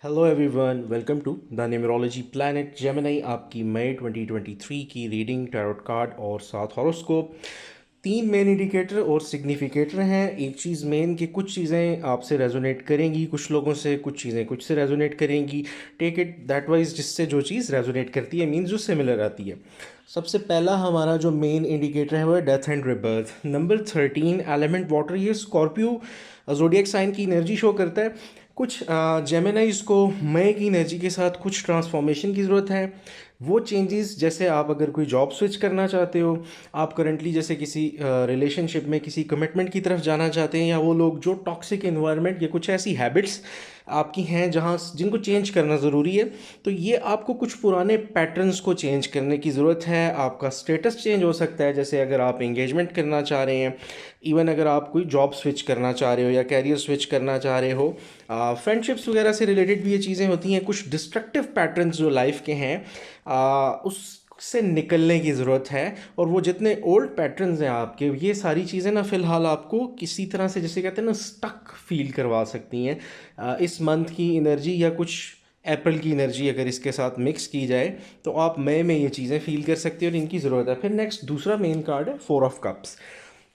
Hello everyone, welcome to the numerology planet Gemini. आपकी मई 2023 की रीडिंग, टैरोट कार्ड और साथ हॉरोस्कोप। तीन मेन इंडिकेटर और सिग्निफिकेटर हैं। एक चीज़ मेन कि कुछ चीज़ें आपसे रेजोनेट करेंगी, कुछ लोगों से कुछ चीज़ें कुछ से रेजोनेट करेंगी। टेक इट दैट वाइज, जिससे जो चीज़ रेजोनेट करती है मीन्स जो सिमिलर आती है। सबसे पहला हमारा जो मेन इंडिकेटर है वो है death and rebirth. Number 13 element water, ये स्कॉर्पियो जोडिएक साइन की एनर्जी शो करता है। कुछ जेमिनाइज को मई की एनर्जी के साथ कुछ ट्रांसफॉर्मेशन की ज़रूरत है। वो चेंजेस, जैसे आप अगर कोई जॉब स्विच करना चाहते हो, आप करंटली जैसे किसी रिलेशनशिप में किसी कमिटमेंट की तरफ जाना चाहते हैं, या वो लोग जो टॉक्सिक इन्वायरमेंट या कुछ ऐसी हैबिट्स आपकी हैं जहाँ जिनको चेंज करना ज़रूरी है, तो ये आपको कुछ पुराने पैटर्न्स को चेंज करने की ज़रूरत है। आपका स्टेटस चेंज हो सकता है, जैसे अगर आप एंगेजमेंट करना चाह रहे हैं, इवन अगर आप कोई जॉब स्विच करना चाह रहे हो या कैरियर स्विच करना चाह रहे हो। फ्रेंडशिप्स वगैरह से रिलेटेड भी ये चीज़ें होती हैं। कुछ डिस्ट्रक्टिव पैटर्न्स जो लाइफ के हैं, उससे निकलने की ज़रूरत है। और वो जितने ओल्ड पैटर्न्स हैं आपके, ये सारी चीज़ें ना फ़िलहाल आपको किसी तरह से, जैसे कहते हैं ना, स्टक फील करवा सकती हैं। इस मंथ की एनर्जी या कुछ अप्रैल की एनर्जी अगर इसके साथ मिक्स की जाए, तो आप मई में ये चीज़ें फील कर सकते हो और इनकी ज़रूरत है। फिर नेक्स्ट दूसरा मेन कार्ड है 4 ऑफ कप्स।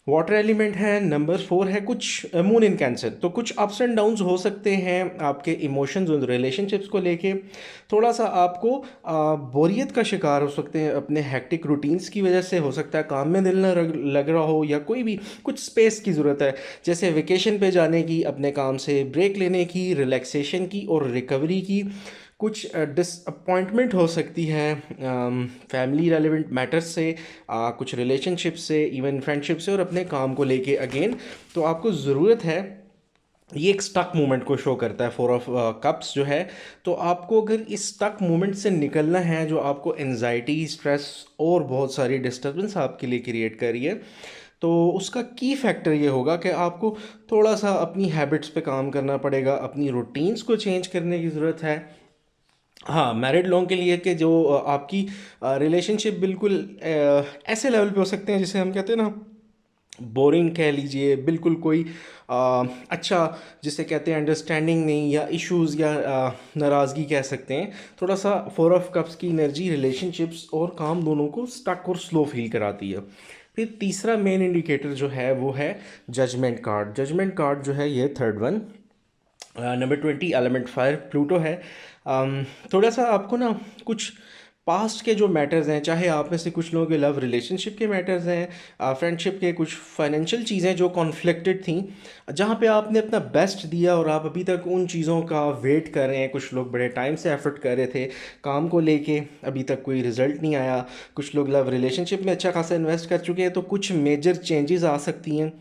वाटर एलिमेंट है। नंबर 4 है कुछ मून इन कैंसर, तो कुछ अप्स एंड डाउन्स हो सकते हैं आपके इमोशंस और रिलेशनशिप्स को लेके। थोड़ा सा आपको बोरियत का शिकार हो सकते हैं अपने हेक्टिक रूटीन्स की वजह से। हो सकता है काम में दिल ना लग रहा हो, या कोई भी कुछ स्पेस की ज़रूरत है, जैसे वेकेशन पे जाने की, अपने काम से ब्रेक लेने की, रिलैक्सेशन की और रिकवरी की। कुछ डिसअपॉइंटमेंट हो सकती है फैमिली रेलेवेंट मैटर्स से, कुछ रिलेशनशिप से, इवन फ्रेंडशिप से, और अपने काम को लेके अगेन। तो आपको ज़रूरत है, ये एक स्टक मोमेंट को शो करता है 4 ऑफ कप्स जो है। तो आपको अगर इस स्टक मोमेंट से निकलना है, जो आपको एनजाइटी, स्ट्रेस और बहुत सारी डिस्टर्बेंस आपके लिए क्रिएट कर रही है, तो उसका की फैक्टर ये होगा कि आपको थोड़ा सा अपनी हैबिट्स पे काम करना पड़ेगा, अपनी रूटीन्स को चेंज करने की ज़रूरत है। हाँ, मैरिड लोगों के लिए कि जो आपकी रिलेशनशिप बिल्कुल ऐसे लेवल पे हो सकते हैं जिसे हम कहते हैं ना, बोरिंग कह लीजिए, बिल्कुल कोई अच्छा, जिसे कहते हैं अंडरस्टैंडिंग नहीं, या इश्यूज़, या नाराज़गी कह सकते हैं। थोड़ा सा 4 ऑफ कप्स की एनर्जी रिलेशनशिप्स और काम दोनों को स्टक और स्लो फील कराती है। फिर तीसरा मेन इंडिकेटर जो है वो है जजमेंट कार्ड। जजमेंट कार्ड जो है ये third one. Number 20 element fire Pluto है। थोड़ा सा आपको ना कुछ पास्ट के जो मैटर्स हैं, चाहे आप में से कुछ लोगों के लव रिलेशनशिप के मैटर्स हैं, फ्रेंडशिप के, कुछ फाइनेंशियल चीज़ें जो कॉन्फ्लिक्टेड थी, जहाँ पे आपने अपना बेस्ट दिया और आप अभी तक उन चीज़ों का वेट कर रहे हैं। कुछ लोग बड़े टाइम से एफर्ट कर रहे थे काम को लेके, अभी तक कोई रिजल्ट नहीं आया। कुछ लोग लव रिलेशनशिप में अच्छा खासा इन्वेस्ट कर चुके हैं, तो कुछ मेजर चेंजेस आ सकती हैं।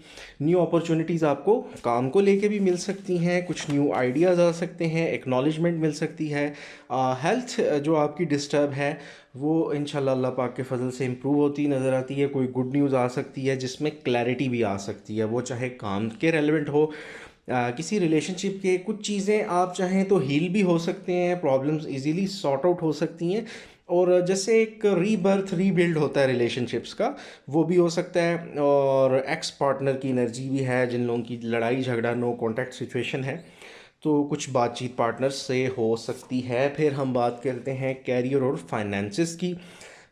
न्यू अपॉर्चुनिटीज़ आपको काम को लेके भी मिल सकती हैं, कुछ न्यू आइडियाज़ आ सकते हैं, एक्नॉलेजमेंट मिल सकती है। हेल्थ जो आपकी डिस्टर्ब है, वो इंशाल्लाह अल्लाह पाक के फजल से इम्प्रूव होती नज़र आती है। कोई गुड न्यूज़ आ सकती है जिसमें क्लैरिटी भी आ सकती है, वो चाहे काम के रेलेवेंट हो, किसी रिलेशनशिप के कुछ चीज़ें आप चाहें तो हील भी हो सकते हैं, प्रॉब्लम्स इजीली सॉर्ट आउट हो सकती हैं। और जैसे एक रीबर्थ, रीबिल्ड होता है रिलेशनशिप्स का, वो भी हो सकता है। और एक्स पार्टनर की एनर्जी भी है, जिन लोगों की लड़ाई झगड़ा, नो कॉन्टैक्ट सिचुएशन है, तो कुछ बातचीत पार्टनर्स से हो सकती है। फिर हम बात करते हैं कैरियर और फाइनेंसिस की।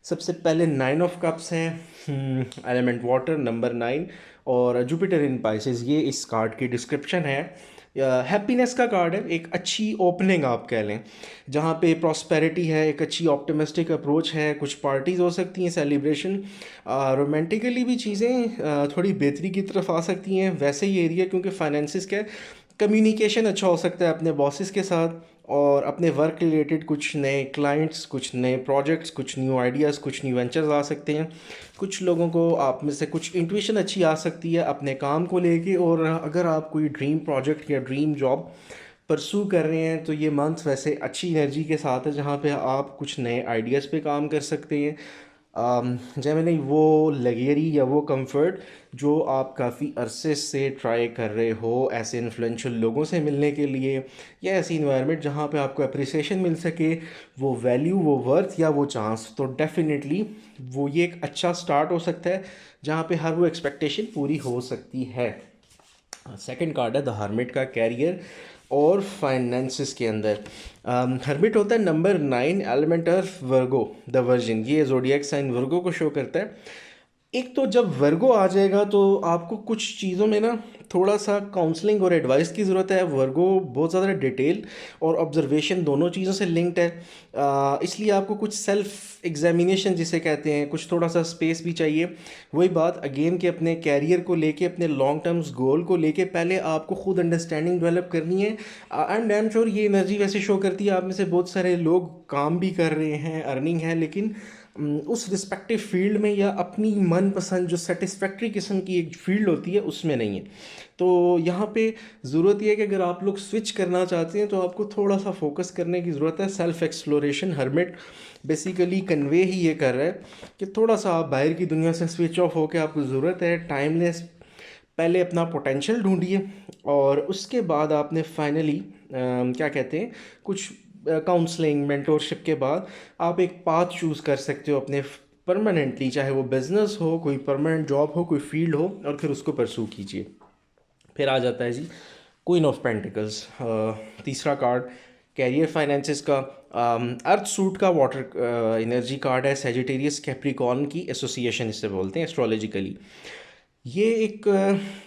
सबसे पहले 9 ऑफ कप्स हैं, एलिमेंट वाटर, नंबर 9, और जुपिटर इन पाइसेस, ये इस कार्ड की डिस्क्रिप्शन है। हैप्पीनेस का कार्ड है, एक अच्छी ओपनिंग आप कह लें, जहाँ पे प्रॉस्पेरिटी है, एक अच्छी ऑप्टिमिस्टिक अप्रोच है, कुछ पार्टीज़ हो सकती हैं, सेलिब्रेशन, रोमांटिकली भी चीज़ें थोड़ी बेहतरी की तरफ आ सकती हैं। वैसे ही एरिया, क्योंकि फाइनेंसिस का कम्युनिकेशन अच्छा हो सकता है अपने बॉसेस के साथ, और अपने वर्क रिलेटेड कुछ नए क्लाइंट्स, कुछ नए प्रोजेक्ट्स, कुछ न्यू आइडियाज़, कुछ न्यू वेंचर्स आ सकते हैं। कुछ लोगों को आप में से कुछ इंट्यूशन अच्छी आ सकती है अपने काम को लेके। और अगर आप कोई ड्रीम प्रोजेक्ट या ड्रीम जॉब परसू कर रहे हैं, तो ये मंथ वैसे अच्छी एनर्जी के साथ है, जहाँ पे आप कुछ नए आइडियाज़ पे काम कर सकते हैं। जैसे नहीं, वो लग्जरी या वो कंफर्ट जो आप काफ़ी अरसे से ट्राई कर रहे हो, ऐसे इन्फ्लुएंशियल लोगों से मिलने के लिए, या ऐसी इन्वायरमेंट जहाँ पे आपको अप्रिसिएशन मिल सके, वो वैल्यू, वो वर्थ या वो चांस, तो डेफिनेटली वो ये एक अच्छा स्टार्ट हो सकता है, जहाँ पे हर वो एक्सपेक्टेशन पूरी हो सकती है। सेकंड कार्ड है द हर्मिट का, कैरियर। और फाइनेंसिस के अंदर। हर्मिट होता है number 9, element of Virgo the virgin, ये जोडिएक साइन वर्गो को शो करता है। एक तो जब वर्गो आ जाएगा तो आपको कुछ चीज़ों में ना थोड़ा सा काउंसलिंग और एडवाइस की ज़रूरत है। वर्गो बहुत ज़्यादा डिटेल और ऑब्जर्वेशन दोनों चीज़ों से लिंक्ड है, इसलिए आपको कुछ सेल्फ एग्जामिनेशन जिसे कहते हैं, कुछ थोड़ा सा स्पेस भी चाहिए। वही बात अगेन कि अपने कैरियर को लेके, अपने लॉन्ग टर्म्स गोल को लेके पहले आपको खुद अंडरस्टैंडिंग डेवलप करनी है। एंड आई एम श्योर ये एनर्जी वैसे शो करती है, आप में से बहुत सारे लोग काम भी कर रहे हैं, अर्निंग है, लेकिन उस रिस्पेक्टिव फील्ड में या अपनी मनपसंद जो सेटिस्फैक्ट्री किस्म की एक फील्ड होती है उसमें नहीं है। तो यहाँ पे ज़रूरत यह है कि अगर आप लोग स्विच करना चाहते हैं तो आपको थोड़ा सा फोकस करने की ज़रूरत है। Self exploration hermit basically convey ही ये कर रहा है कि थोड़ा सा आप बाहर की दुनिया से स्विच ऑफ होकर, आपको ज़रूरत है टाइमलेस, पहले अपना पोटेंशियल ढूंढिए और उसके बाद आपने फाइनली क्या कहते हैं, कुछ काउंसलिंग मेंटोरशिप के बाद आप एक पाथ चूज़ कर सकते हो अपने परमानेंटली, चाहे वो बिज़नेस हो, कोई परमानेंट जॉब हो, कोई फील्ड हो, और फिर उसको परसू कीजिए। फिर आ जाता है जी क्वीन ऑफ पेंटिकल्स, तीसरा कार्ड कैरियर फाइनेंसेस का। अर्थ सूट का वाटर एनर्जी कार्ड है, सेजिटेरियस कैप्रिकॉर्न की एसोसिएशन इसे बोलते हैं एस्ट्रोलॉजिकली। ये एक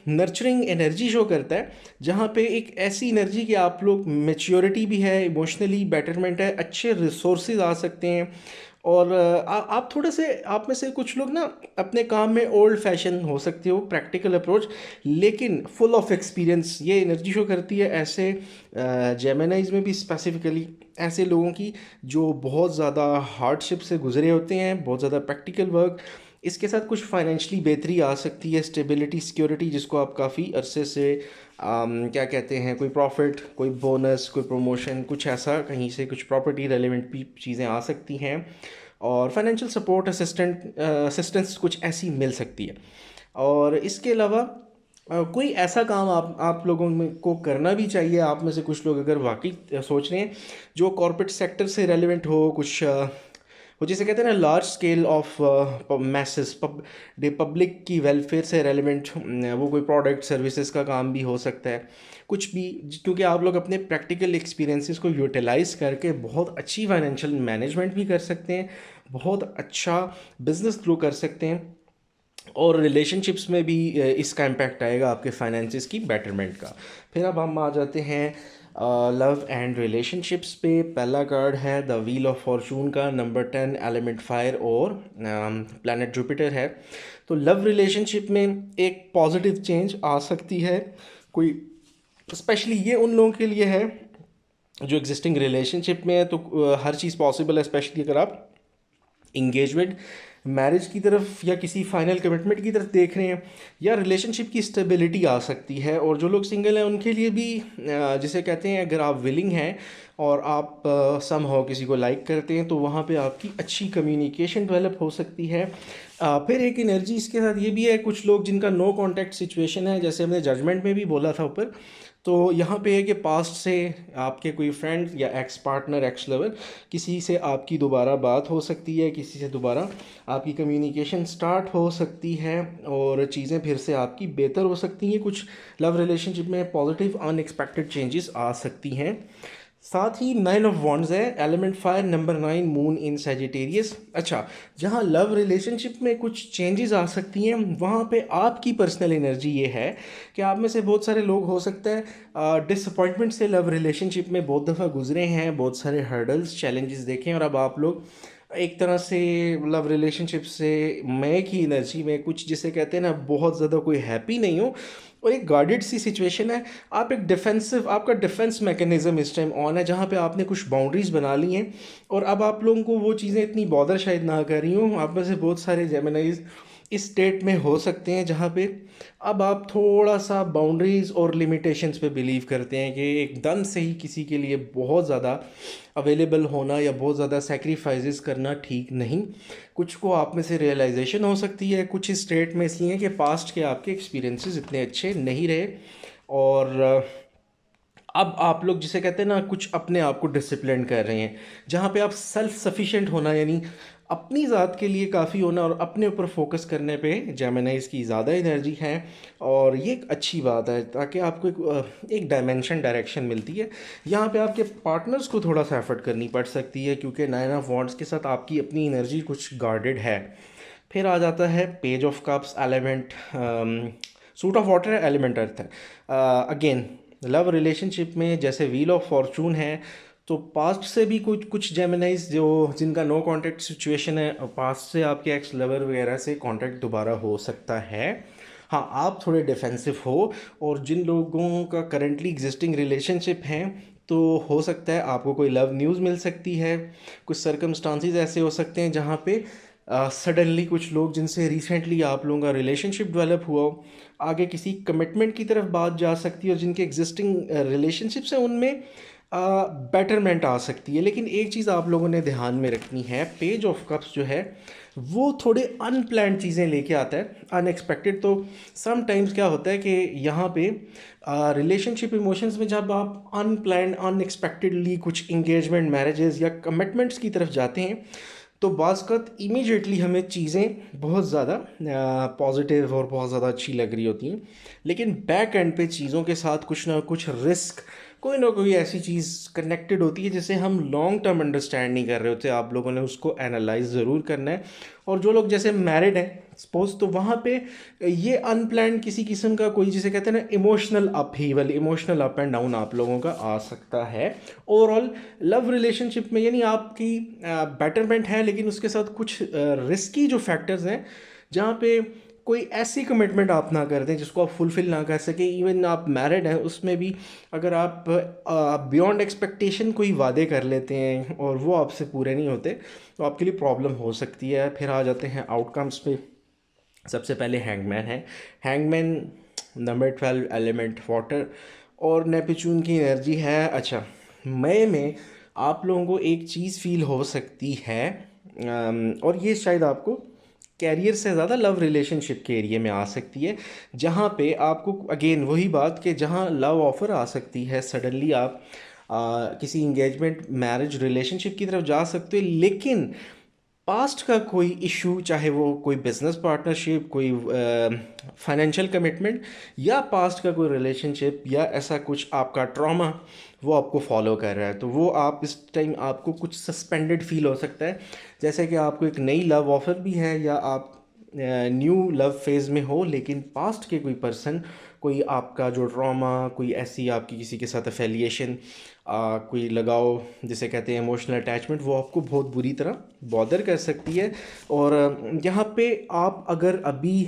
नर्चरिंग एनर्जी शो करता है, जहाँ पे एक ऐसी एनर्जी कि आप लोग मैच्योरिटी भी है, इमोशनली बेटरमेंट है, अच्छे रिसोर्सेज आ सकते हैं। और आप थोड़े से, आप में से कुछ लोग ना अपने काम में ओल्ड फैशन हो सकते हो, प्रैक्टिकल अप्रोच, लेकिन फुल ऑफ एक्सपीरियंस ये एनर्जी शो करती है। ऐसे जेमिनाइज में भी स्पेसिफिकली ऐसे लोगों की जो बहुत ज़्यादा हार्डशिप से गुजरे होते हैं, बहुत ज़्यादा प्रैक्टिकल वर्क, इसके साथ कुछ फाइनेंशियली बेहतरी आ सकती है, स्टेबिलिटी, सिक्योरिटी, जिसको आप काफ़ी अरसे से क्या कहते हैं, कोई प्रॉफिट, कोई बोनस, कोई प्रमोशन, कुछ ऐसा कहीं से कुछ प्रॉपर्टी रेलिवेंट भी चीज़ें आ सकती हैं, और फाइनेंशियल सपोर्ट, असिस्टेंस कुछ ऐसी मिल सकती है। और इसके अलावा कोई ऐसा काम आप लोगों में को करना भी चाहिए। आप में से कुछ लोग अगर वाकई सोच रहे हैं जो कॉर्पोरेट सेक्टर से रेलिवेंट हो, कुछ वो जिसे कहते हैं ना large scale of masses, public की वेलफेयर से रेलिवेंट, वो कोई प्रोडक्ट सर्विसेज का काम भी हो सकता है, कुछ भी, क्योंकि आप लोग अपने प्रैक्टिकल एक्सपीरियंसेस को यूटिलाइज करके बहुत अच्छी फाइनेंशियल मैनेजमेंट भी कर सकते हैं, बहुत अच्छा बिजनेस ग्रो कर सकते हैं, और रिलेशनशिप्स में भी इसका इम्पैक्ट आएगा आपके फाइनेंसिस की बेटरमेंट का। फिर अब हम आ जाते हैं लव एंड रिलेशनशिप्स पे। पहला कार्ड है द व्हील ऑफ फॉर्चून का, नंबर 10, एलिमेंट फायर और प्लैनेट जुपिटर है। तो लव रिलेशनशिप में एक पॉजिटिव चेंज आ सकती है, कोई स्पेशली ये उन लोगों के लिए है जो एग्जिस्टिंग रिलेशनशिप में है, तो हर चीज़ पॉसिबल है, स्पेशली अगर आप इंगेजमेंट, मैरिज की तरफ या किसी फाइनल कमिटमेंट की तरफ देख रहे हैं, या रिलेशनशिप की स्टेबिलिटी आ सकती है। और जो लोग सिंगल हैं उनके लिए भी जिसे कहते हैं, अगर आप विलिंग हैं और आप सम हो किसी को लाइक करते हैं, तो वहाँ पे आपकी अच्छी कम्युनिकेशन डेवलप हो सकती है। फिर एक एनर्जी इसके साथ ये भी है, कुछ लोग जिनका नो कांटेक्ट सिचुएशन है, जैसे हमने जजमेंट में भी बोला था ऊपर, तो यहाँ पे है कि पास्ट से आपके कोई फ्रेंड या एक्स पार्टनर, एक्स लवर, किसी से आपकी दोबारा बात हो सकती है, किसी से दोबारा आपकी कम्युनिकेशन स्टार्ट हो सकती है, और चीज़ें फिर से आपकी बेहतर हो सकती हैं। कुछ लव रिलेशनशिप में पॉजिटिव अनएक्सपेक्टेड चेंजेस आ सकती हैं। साथ ही 9 ऑफ वॉन्ड्स है, element fire, number 9, moon in Sagittarius. अच्छा, जहाँ लव रिलेशनशिप में कुछ चेंजेस आ सकती हैं, वहाँ पे आपकी पर्सनल एनर्जी ये है कि आप में से बहुत सारे लोग हो सकता है डिसअपॉइंटमेंट से लव रिलेशनशिप में बहुत दफ़ा गुजरे हैं, बहुत सारे हर्डल्स, चैलेंजेस देखें, और अब आप लोग एक तरह से लव रिलेशनशिप से मैं की एनर्जी में कुछ जिसे कहते हैं ना बहुत ज़्यादा कोई हैप्पी नहीं हो, और एक गार्डेड सी सिचुएशन है। आप एक डिफेंसिव, आपका डिफेंस मैकेनिज्म इस टाइम ऑन है, जहाँ पे आपने कुछ बाउंड्रीज बना ली हैं, और अब आप लोगों को वो चीज़ें इतनी बॉदर शायद ना कर रही हूँ। आप में से बहुत सारे जेमिनाइज इस स्टेट में हो सकते हैं जहाँ पे अब आप थोड़ा सा बाउंड्रीज और लिमिटेशंस पे बिलीव करते हैं कि एकदम से ही किसी के लिए बहुत ज़्यादा अवेलेबल होना या बहुत ज़्यादा सेक्रीफाइसेस करना ठीक नहीं। कुछ को आप में से रियलाइजेशन हो सकती है, कुछ इस स्टेट में इसलिए कि पास्ट के आपके एक्सपीरियंसेस इतने अच्छे नहीं रहे, और अब आप लोग जिसे कहते हैं ना कुछ अपने आप को डिसिप्लिन कर रहे हैं, जहाँ पे आप सेल्फ सफिशिएंट होना यानी अपनी ज़ात के लिए काफ़ी होना और अपने ऊपर फोकस करने पे जेमिनाइज की ज़्यादा एनर्जी है। और ये एक अच्छी बात है ताकि आपको एक डायमेंशन डायरेक्शन मिलती है। यहाँ पे आपके पार्टनर्स को थोड़ा सा एफर्ट करनी पड़ सकती है क्योंकि नाइन ऑफ वॉन्ड्स के साथ आपकी अपनी एनर्जी कुछ गार्डेड है। फिर आ जाता है page of cups element, suit of water element earth है। अगेन लव रिलेशनशिप में जैसे व्हील ऑफ फॉर्चून है, तो पास्ट से भी कुछ कुछ जेमिनाइज जो जिनका नो कांटेक्ट सिचुएशन है, पास्ट से आपके एक्स लवर वगैरह से कांटेक्ट दोबारा हो सकता है। हाँ, आप थोड़े डिफेंसिव हो। और जिन लोगों का करंटली एग्जिस्टिंग रिलेशनशिप है, तो हो सकता है आपको कोई लव न्यूज़ मिल सकती है। कुछ सर्कमस्टांसिस ऐसे हो सकते हैं जहाँ पे सडनली कुछ लोग जिनसे रिसेंटली आप लोगों का रिलेशनशिप डेवलप हुआ हो, आगे किसी कमिटमेंट की तरफ बात जा सकती है और जिनके एग्जिस्टिंग रिलेशनशिप्स हैं उनमें बेटरमेंट आ सकती है। लेकिन एक चीज़ आप लोगों ने ध्यान में रखनी है, पेज ऑफ कप्स जो है वो थोड़े अनप्लान्ड चीज़ें लेके आता है, अनएक्सपेक्टेड। तो समटाइम्स क्या होता है कि यहाँ पे रिलेशनशिप इमोशंस में जब आप अनप्लान्ड अनएक्सपेक्टेडली कुछ इंगेजमेंट मैरिजेस या कमिटमेंट्स की तरफ जाते हैं, तो बाज़ इमीडिएटली हमें चीज़ें बहुत ज़्यादा पॉजिटिव और बहुत ज़्यादा अच्छी लग रही होती हैं। लेकिन बैक एंड पे चीज़ों के साथ कुछ ना कुछ रिस्क, कोई ना कोई ऐसी चीज़ कनेक्टेड होती है जिसे हम लॉन्ग टर्म अंडरस्टैंड नहीं कर रहे होते। आप लोगों ने उसको एनालाइज ज़रूर करना है। और जो लोग जैसे मैरिड हैं सपोज, तो वहाँ पे ये अनप्लान्ड किसी किस्म का कोई जिसे कहते हैं ना emotional upheaval, emotional up and down आप लोगों का आ सकता है। ओवरऑल लव रिलेशनशिप में यानी आपकी बेटरमेंट है, लेकिन उसके साथ कुछ रिस्की जो फैक्टर्स हैं, जहाँ पे कोई ऐसी कमिटमेंट आप ना कर दें जिसको आप फुलफ़िल ना कर सकें। इवन आप मैरिड हैं उसमें भी अगर आप बियॉन्ड एक्सपेक्टेशन कोई वादे कर लेते हैं और वो आपसे पूरे नहीं होते, तो आपके लिए प्रॉब्लम हो सकती है। फिर आ जाते हैं आउटकम्स पे। सबसे पहले हैंगमैन है। हैंगमैन नंबर 12 एलिमेंट वाटर और नेपच्यून की एनर्जी है। अच्छा, मई में आप लोगों को एक चीज़ फील हो सकती है, और ये शायद आपको कैरियर से ज़्यादा लव रिलेशनशिप के एरिया में आ सकती है, जहाँ पे आपको अगेन वही बात कि जहाँ लव ऑफ़र आ सकती है, सडनली आप किसी इंगेजमेंट मैरिज रिलेशनशिप की तरफ जा सकते हो। लेकिन पास्ट का कोई इशू, चाहे वो कोई बिजनेस पार्टनरशिप, कोई फाइनेंशियल कमिटमेंट, या पास्ट का कोई रिलेशनशिप या ऐसा कुछ आपका ट्रॉमा, वो आपको फॉलो कर रहा है, तो वो आप इस टाइम आपको कुछ सस्पेंडेड फील हो सकता है। जैसे कि आपको एक नई लव ऑफर भी है या आप न्यू लव फेज़ में हो, लेकिन पास्ट के कोई पर्सन, कोई आपका जो ट्रॉमा, कोई ऐसी आपकी किसी के साथ एफिलिएशन, कोई लगाव जिसे कहते हैं इमोशनल अटैचमेंट, वो आपको बहुत बुरी तरह बॉदर कर सकती है। और यहाँ पे आप अगर अभी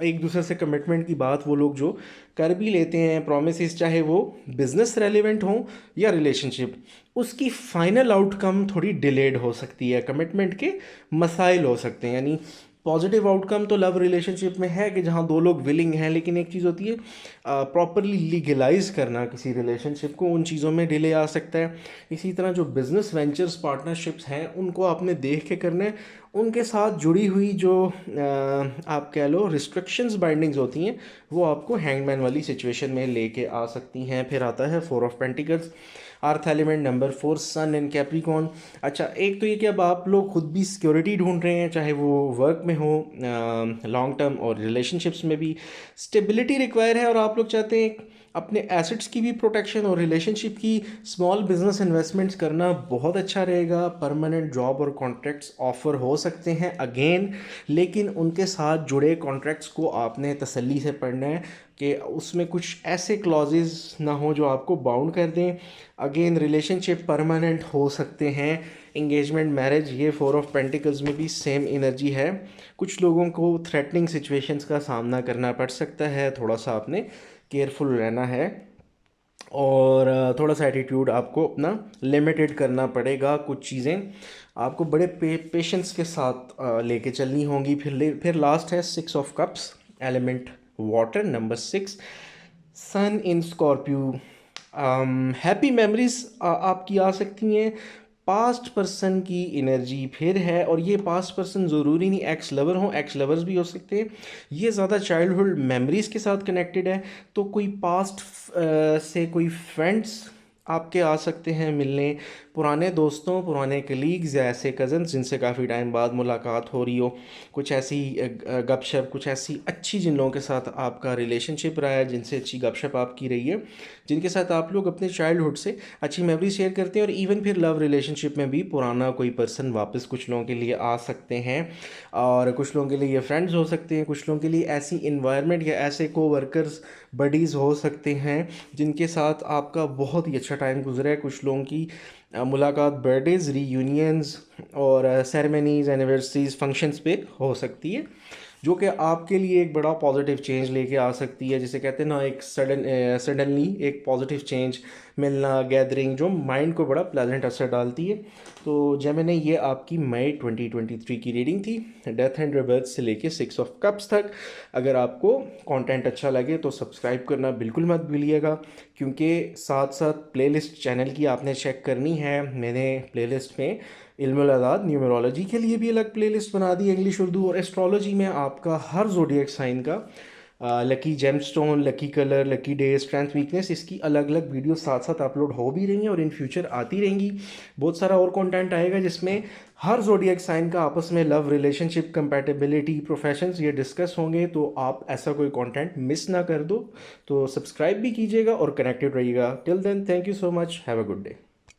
एक दूसरे से कमिटमेंट की बात वो लोग जो कर भी लेते हैं प्रोमिस, चाहे वो बिजनेस रेलिवेंट हो या रिलेशनशिप, उसकी फाइनल आउटकम थोड़ी डिलेड हो सकती है, कमिटमेंट के मसाइल हो सकते हैं। यानी पॉजिटिव आउटकम तो लव रिलेशनशिप में है कि जहाँ दो लोग विलिंग हैं, लेकिन एक चीज़ होती है प्रॉपरली लीगलाइज करना किसी रिलेशनशिप को, उन चीज़ों में डिले आ सकता है। इसी तरह जो बिज़नेस वेंचर्स पार्टनरशिप्स हैं उनको आपने देख के करना है। उनके साथ जुड़ी हुई जो आप कह लो रिस्ट्रिक्शंस बाइंडिंग्स होती हैं, वो आपको हैंगमैन वाली सिचुएशन में लेके आ सकती हैं। फिर आता है 4 of pentacles, earth element number 4 sun in Capricorn. अच्छा, एक तो ये कि अब आप लोग खुद भी सिक्योरिटी ढूंढ रहे हैं, चाहे वो वर्क में हो, लॉन्ग टर्म और रिलेशनशिप्स में भी स्टेबिलिटी रिक्वायर है, और आप लोग चाहते हैं अपने एसेट्स की भी प्रोटेक्शन और रिलेशनशिप की। स्मॉल बिजनेस इन्वेस्टमेंट्स करना बहुत अच्छा रहेगा। परमानेंट जॉब और कॉन्ट्रैक्ट्स ऑफर हो सकते हैं अगेन, लेकिन उनके साथ जुड़े कॉन्ट्रैक्ट्स को आपने तसल्ली से पढ़ना है कि उसमें कुछ ऐसे क्लॉजेज ना हो जो आपको बाउंड कर दें। अगेन रिलेशनशिप परमानेंट हो सकते हैं, इंगेजमेंट मैरिज, ये 4 ऑफ पेंटिकल्स में भी सेम एनर्जी है। कुछ लोगों को थ्रेटनिंग सिचुएशंस का सामना करना पड़ सकता है, थोड़ा सा आपने केयरफुल रहना है। और थोड़ा सा एटीट्यूड आपको अपना लिमिटेड करना पड़ेगा। कुछ चीज़ें आपको बड़े पेशेंस के साथ लेके चलनी होंगी। फिर लास्ट है 6 of cups element water number 6 sun in Scorpio. Happy memories आपकी आ सकती हैं। पास्ट पर्सन की एनर्जी फिर है, और ये पास्ट पर्सन ज़रूरी नहीं एक्स लवर हो, एक्स लवर्स भी हो सकते हैं। ये ज़्यादा चाइल्डहुड मेमोरीज़ के साथ कनेक्टेड है। तो कोई पास्ट से कोई फ्रेंड्स आपके आ सकते हैं मिलने, पुराने दोस्तों, पुराने कलीग्स या ऐसे कज़न्स जिनसे काफ़ी टाइम बाद मुलाकात हो रही हो, कुछ ऐसी गपशप, कुछ ऐसी अच्छी जिन लोगों के साथ आपका रिलेशनशिप रहा है, जिनसे अच्छी गपशप आपकी रही है, जिनके साथ आप लोग अपने चाइल्डहुड से अच्छी मेमोरी शेयर करते हैं। और इवन फिर लव रिलेशनशिप में भी पुराना कोई पर्सन वापस कुछ लोगों के लिए आ सकते हैं, और कुछ लोगों के लिए ये फ्रेंड्स हो सकते हैं, कुछ लोगों के लिए ऐसी इन्वायरमेंट या ऐसे को वर्कर्स बडीज़ हो सकते हैं जिनके साथ आपका बहुत ही अच्छा टाइम गुजरा है। कुछ लोगों की मुलाकात बर्थडेज़, रीयूनियंस और सेरेमनीज़, एनिवर्सरीज़, फंक्शंस पे हो सकती है, जो कि आपके लिए एक बड़ा पॉजिटिव चेंज लेके आ सकती है। जिसे कहते हैं ना, एक सडनली एक पॉजिटिव चेंज मिलना, गैदरिंग, जो माइंड को बड़ा प्लेजेंट असर डालती है। तो जेमिनी, ये आपकी मई 2023 की रीडिंग थी, डेथ एंड रिबर्थ से लेके 6 ऑफ कप्स तक। अगर आपको कंटेंट अच्छा लगे तो सब्सक्राइब करना बिल्कुल मत भूलिएगा, क्योंकि साथ साथ प्लेलिस्ट चैनल की आपने चेक करनी है। मैंने प्लेलिस्ट में इल्मुल अदाद, न्यूमरोलॉजी के लिए भी अलग प्लेलिस्ट बना दी, इंग्लिश, उर्दू, और एस्ट्रोलॉजी में आपका हर ज़ोडिएक साइन का lucky gemstone, lucky colour, lucky day, strength, weakness, इसकी अलग अलग वीडियो साथ साथ अपलोड हो भी रही हैं और इन फ्यूचर आती रहेंगी। बहुत सारा और कंटेंट आएगा जिसमें हर ज़ोडिएक साइन का आपस में लव, रिलेशनशिप, कंपैटिबिलिटी, प्रोफेशंस, ये डिस्कस होंगे। तो आप ऐसा कोई कंटेंट मिस ना कर दो। तो सब्सक्राइब भी कीजिएगा और कनेक्टेड रहिएगा। Till then, thank you so much, have a good day.